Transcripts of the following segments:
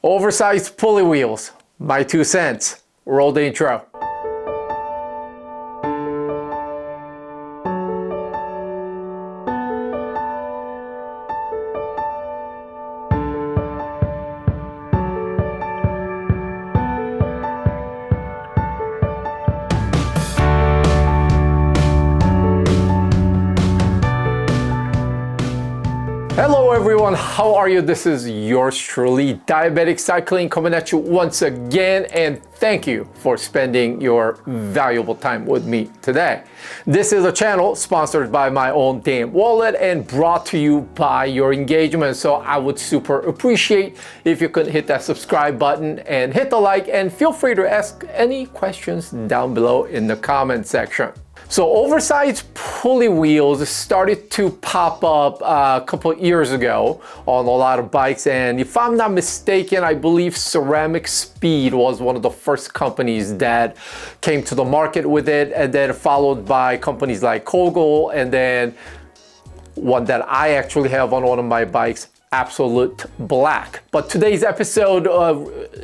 Oversized pulley wheels, my 2 cents. Roll the intro. Hello everyone, how are you? This is yours truly, Diabetic Cycling, coming at you once again, and thank you for spending your valuable time with me today. This is a channel sponsored by my own damn wallet and brought to you by your engagement, so I would super appreciate if you could hit that subscribe button and hit the like, and feel free to ask any questions down below in the comment section. So oversized pulley wheels started to pop up a couple of years ago on a lot of bikes, and if I'm not mistaken, I believe Ceramic Speed was one of the first companies that came to the market with it, and then followed by companies like Kogel, and then one that I actually have on one of my bikes, Absolute Black. But today's episode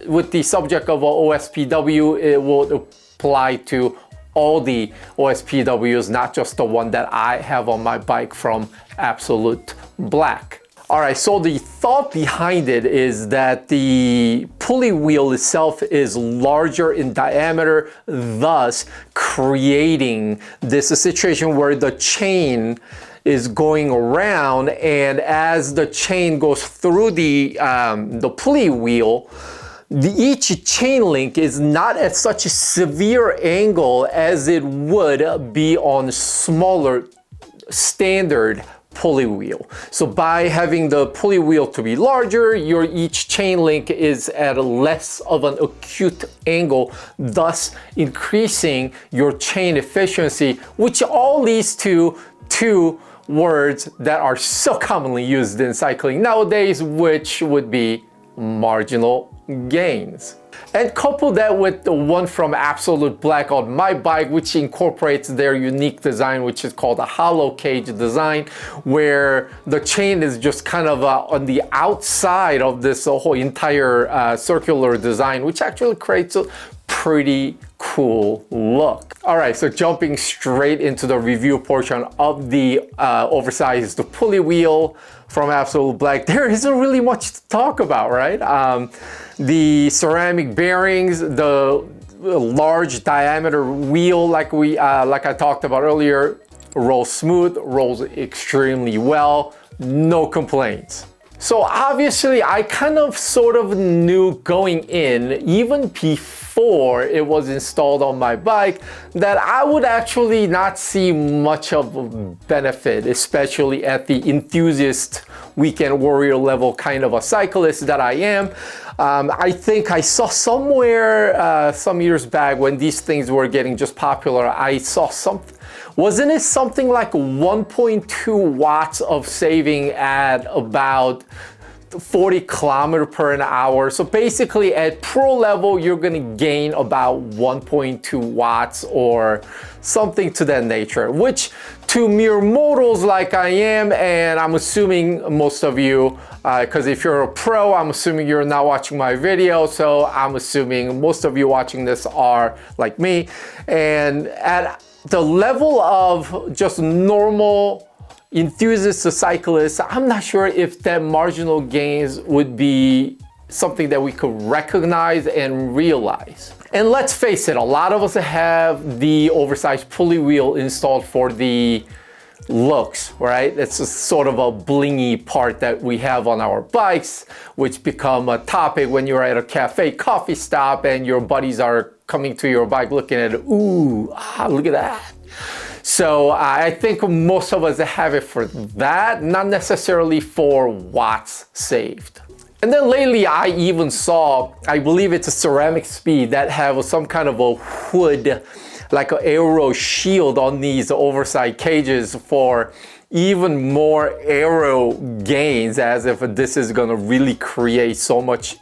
with the subject of OSPW, it will apply to all the OSPWs, not just the one that I have on my bike from Absolute Black. All right, so the thought behind it is that the pulley wheel itself is larger in diameter, thus creating this situation where the chain is going around, and as the chain goes through the pulley wheel, each chain link is not at such a severe angle as it would be on smaller standard pulley wheel. So by having the pulley wheel to be larger, your each chain link is at a less of an acute angle, thus increasing your chain efficiency, which all leads to two words that are so commonly used in cycling nowadays, which would be marginal gains. And couple that with the one from Absolute Black on my bike, which incorporates their unique design, which is called a hollow cage design, where the chain is just kind of on the outside of this whole entire circular design, which actually creates a pretty cool look. All right, so jumping straight into the review portion of the oversized pulley wheel from Absolute Black, there isn't really much to talk about, right? The ceramic bearings, the large diameter wheel, like I talked about earlier, rolls smooth, rolls extremely well, no complaints. So obviously I kind of sort of knew going in, even before it was installed on my bike, that I would actually not see much of a benefit, especially at the enthusiast weekend warrior level kind of a cyclist that I am. I think I saw somewhere some years back when these things were getting just popular, I saw something. Wasn't it something like 1.2 watts of saving at about 40 kilometers per hour? So basically at pro level, you're gonna gain about 1.2 watts or something to that nature, which to mere mortals like I am, and I'm assuming most of you, because if you're a pro, I'm assuming you're not watching my video, so I'm assuming most of you watching this are like me, and at the level of just normal enthusiast cyclists, I'm not sure if that marginal gains would be something that we could recognize and realize. And let's face it, a lot of us have the oversized pulley wheel installed for the looks, right? It's a sort of a blingy part that we have on our bikes, which become a topic when you're at a cafe coffee stop and your buddies are coming to your bike looking at it, ooh, look at that. So I think most of us have it for that, not necessarily for watts saved. And then lately I even saw, I believe it's a Ceramic Speed that have some kind of a hood, like an aero shield on these oversized cages for even more aero gains, as if this is gonna really create so much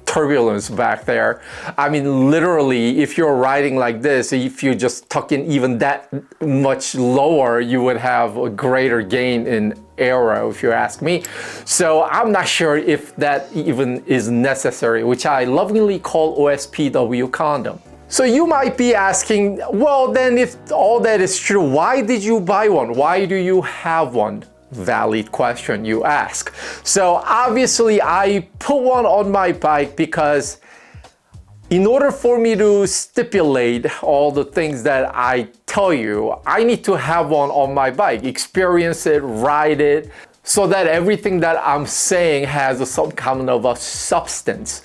turbulence back there. I mean, literally, if you're riding like this, if you just tuck in even that much lower, you would have a greater gain in era, if you ask me. So I'm not sure if that even is necessary, which I lovingly call OSPW condom. So you might be asking, well, then if all that is true, why did you buy one? Why do you have one? Valid question, you ask. So obviously I put one on my bike because in order for me to stipulate all the things that I tell you, I need to have one on my bike, experience it, ride it, so that everything that I'm saying has some kind of a substance.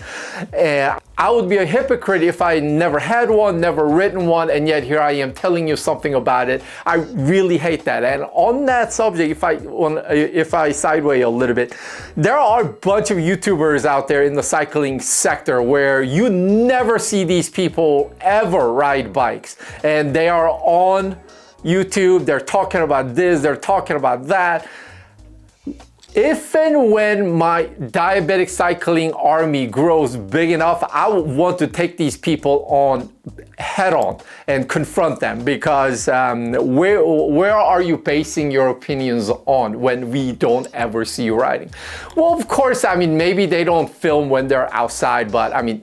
And I would be a hypocrite if I never had one, never ridden one, and yet here I am telling you something about it. I really hate that. And on that subject, if I sideway a little bit, there are a bunch of YouTubers out there in the cycling sector where you never see these people ever ride bikes. And they are on YouTube, they're talking about this, they're talking about that. If and when my diabetic cycling army grows big enough, I would want to take these people on head on and confront them, because where are you basing your opinions on when we don't ever see you riding? Well, of course, I mean, maybe they don't film when they're outside, but I mean,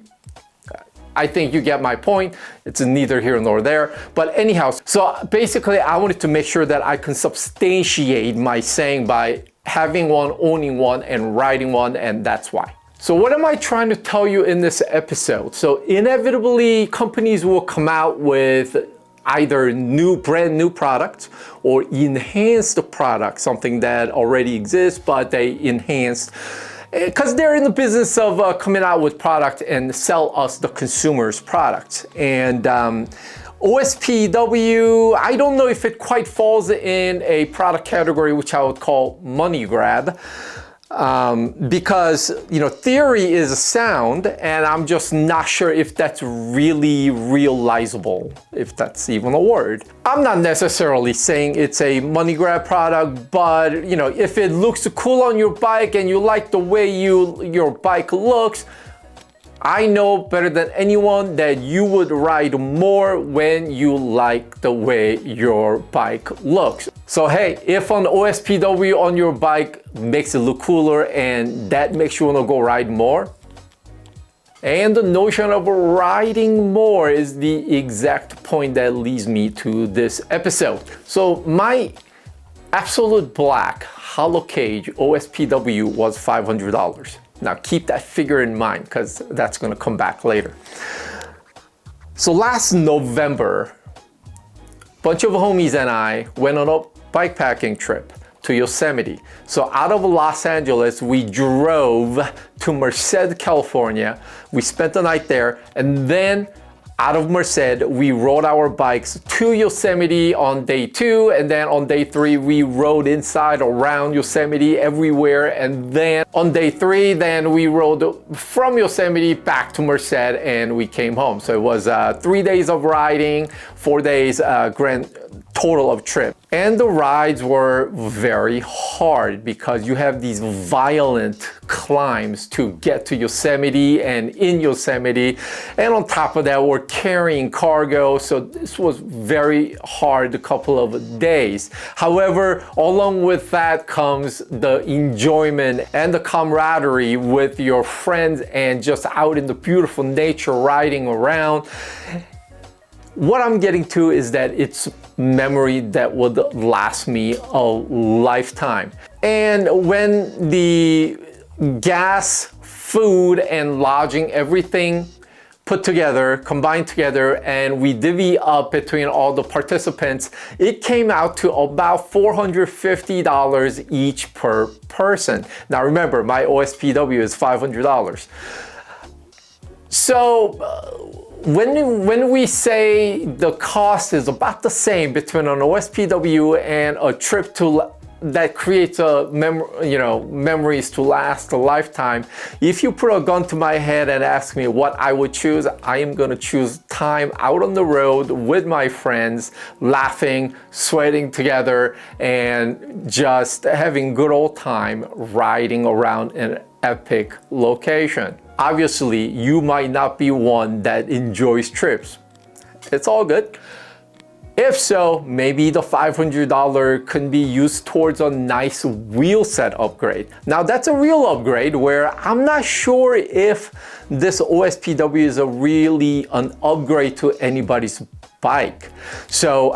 I think you get my point. It's neither here nor there. But anyhow, so basically I wanted to make sure that I can substantiate my saying by having one, owning one, and riding one, and that's why. So what am I trying to tell you in this episode? So inevitably, companies will come out with either brand new products or enhanced products, something that already exists, but they enhanced, because they're in the business of coming out with product and sell us, the consumers, products. And OSPW, I don't know if it quite falls in a product category which I would call money grab, because, you know, theory is sound, and I'm just not sure if that's really realizable, if that's even a word. I'm not necessarily saying it's a money grab product, but, you know, if it looks cool on your bike and you like the way your bike looks, I know better than anyone that you would ride more when you like the way your bike looks. So hey, if an OSPW on your bike makes it look cooler and that makes you want to go ride more, and the notion of riding more is the exact point that leads me to this episode. So my Absolute Black Hollow Cage OSPW was $500. Now keep that figure in mind, because that's going to come back later. So last November, a bunch of homies and I went on a bikepacking trip to Yosemite. So out of Los Angeles, we drove to Merced, California. We spent the night there, and then out of Merced, we rode our bikes to Yosemite on day 2, and then on day 3, we rode inside around Yosemite everywhere, and then on day 3, then we rode from Yosemite back to Merced, and we came home. So it was 3 days of riding, 4 days grand total of trip. And the rides were very hard because you have these violent climbs to get to Yosemite and in Yosemite. And on top of that, we're carrying cargo. So this was very hard a couple of days. However, along with that comes the enjoyment and the camaraderie with your friends and just out in the beautiful nature riding around. What I'm getting to is that it's memory that would last me a lifetime. And when the gas, food, and lodging, everything put together, combined together, and we divvy up between all the participants, it came out to about $450 each per person. Now remember, my OSPW is $500. So, when we say the cost is about the same between an OSPW and a trip that creates memories to last a lifetime, if you put a gun to my head and ask me what I would choose, I am going to choose time out on the road with my friends, laughing, sweating together, and just having good old time riding around an epic location. Obviously, you might not be one that enjoys trips. It's all good. If so, maybe the $500 can be used towards a nice wheel set upgrade. Now that's a real upgrade where I'm not sure if this OSPW is really an upgrade to anybody's bike. So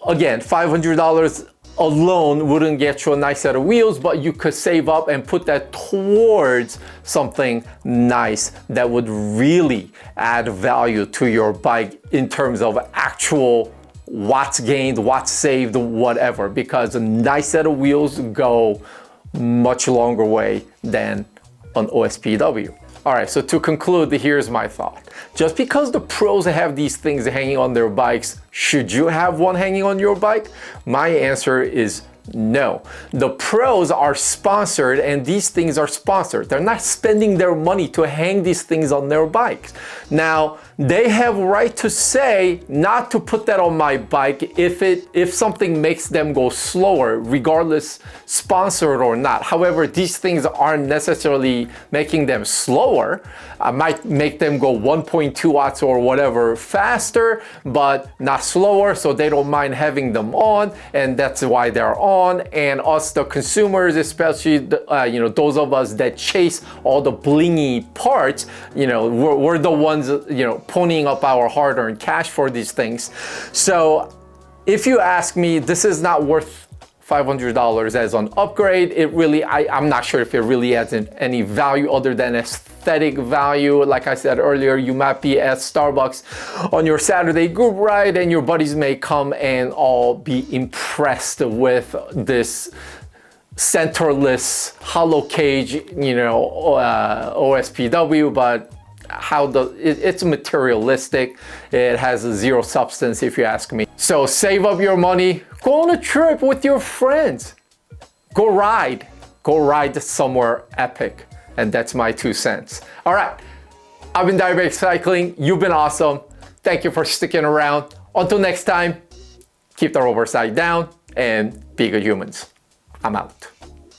again, $500 alone wouldn't get you a nice set of wheels, but you could save up and put that towards something nice that would really add value to your bike in terms of actual watts gained, watts saved, whatever, because a nice set of wheels go much longer way than an OSPW. All right, so to conclude, here's my thought. Just because the pros have these things hanging on their bikes, should you have one hanging on your bike? My answer is no. The pros are sponsored and these things are sponsored. They're not spending their money to hang these things on their bikes. Now, they have right to say not to put that on my bike if something makes them go slower, regardless sponsored or not. However, these things aren't necessarily making them slower. I might make them go 1.2 watts or whatever faster, but not slower, so they don't mind having them on, and that's why they're on. And us, the consumers, especially those of us that chase all the blingy parts, we're the ones ponying up our hard-earned cash for these things. So if you ask me, this is not worth $500 as an upgrade. I'm not sure if it really adds any value other than aesthetic value. Like I said earlier, you might be at Starbucks on your Saturday group ride and your buddies may come and all be impressed with this centerless hollow cage, OSPW, but it's materialistic. It has zero substance if you ask me. So save up your money, go on a trip with your friends, go ride somewhere epic. And that's my 2 cents. All right, I've been Diabetic Cycling. You've been awesome. Thank you for sticking around. Until next time, keep the rubber side down and be good humans. I'm out.